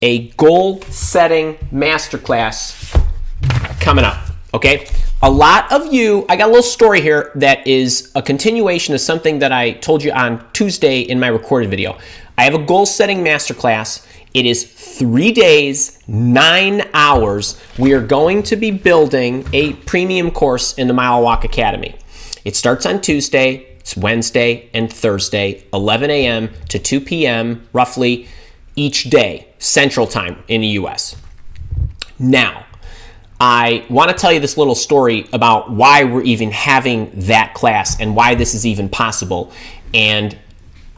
a goal-setting masterclass coming up, okay? A lot of you, I got a little story here that is a continuation of something that I told you on Tuesday in my recorded video. I have a goal-setting masterclass. It is 3 days, 9 hours. We are going to be building a premium course in the milewalk Academy. It starts on Tuesday. It's Wednesday and Thursday, 11 a.m. to 2 p.m. roughly each day, Central Time in the U.S. Now, I want to tell you this little story about why we're even having that class and why this is even possible. And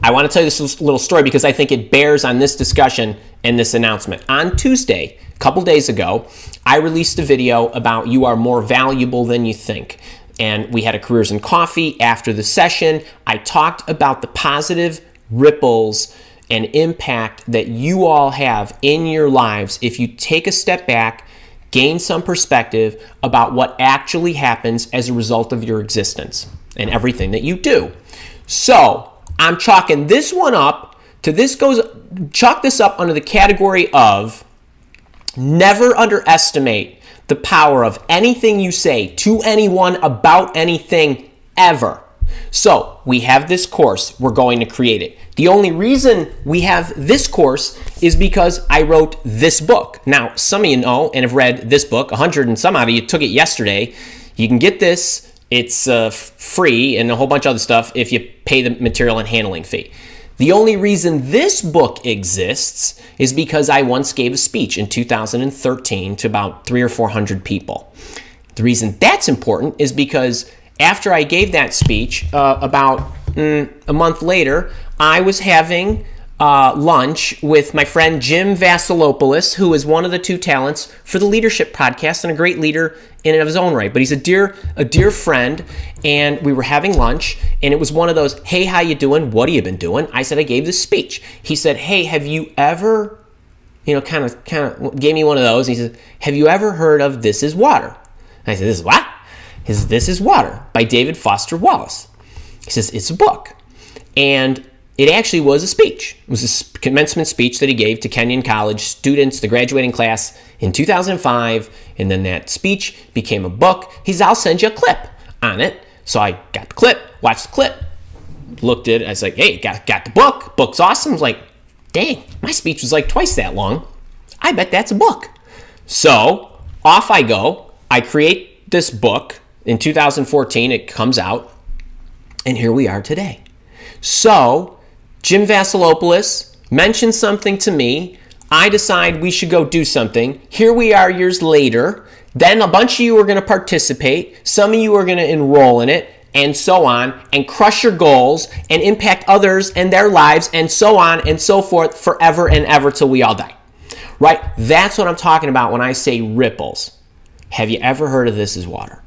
I want to tell you this little story because I think it bears on this discussion and this announcement. On Tuesday, a couple days ago, I released a video about you are more valuable than you think. And we had a Careers in Coffee after the session. I talked about the positive ripples and impact that you all have in your lives if you take a step back, gain some perspective about what actually happens as a result of your existence and everything that you do. So I'm chalking this one up to chalk this up under the category of never underestimate the power of anything you say to anyone about anything ever. So we have this course, we're going to create it. The only reason we have this course is because I wrote this book. Now, some of you know and have read this book, 100 and some of you took it yesterday. You can get this, it's free and a whole bunch of other stuff if you pay the material and handling fee. The only reason this book exists is because I once gave a speech in 2013 to about 300 or 400 people. The reason that's important is because after I gave that speech, about a month later, I was having lunch with my friend Jim Vasilopoulos, who is one of the two talents for the Leadership Podcast and a great leader in and of his own right. But he's a dear friend, and we were having lunch, and it was one of those, hey, how you doing? What have you been doing? I said, I gave this speech. He said, hey, have you ever, kind of gave me one of those. He said, have you ever heard of This Is Water? And I said, this is what? He says, This Is Water by David Foster Wallace. He says, it's a book. And it actually was a speech. It was a commencement speech that he gave to Kenyon College students, the graduating class in 2005. And then that speech became a book. He said, I'll send you a clip on it. So I got the clip, watched the clip, looked at it. I was like, hey, got the book. Book's awesome. I was like, dang, my speech was like twice that long. I bet that's a book. So off I go. I create this book. In 2014, it comes out. And here we are today. So Jim Vasilopoulos mentioned something to me. I decide we should go do something. Here we are years later. Then a bunch of you are going to participate. Some of you are going to enroll in it, and so on, and crush your goals and impact others and their lives, and so on and so forth forever and ever till we all die. Right? That's what I'm talking about when I say ripples. Have you ever heard of This Is Water?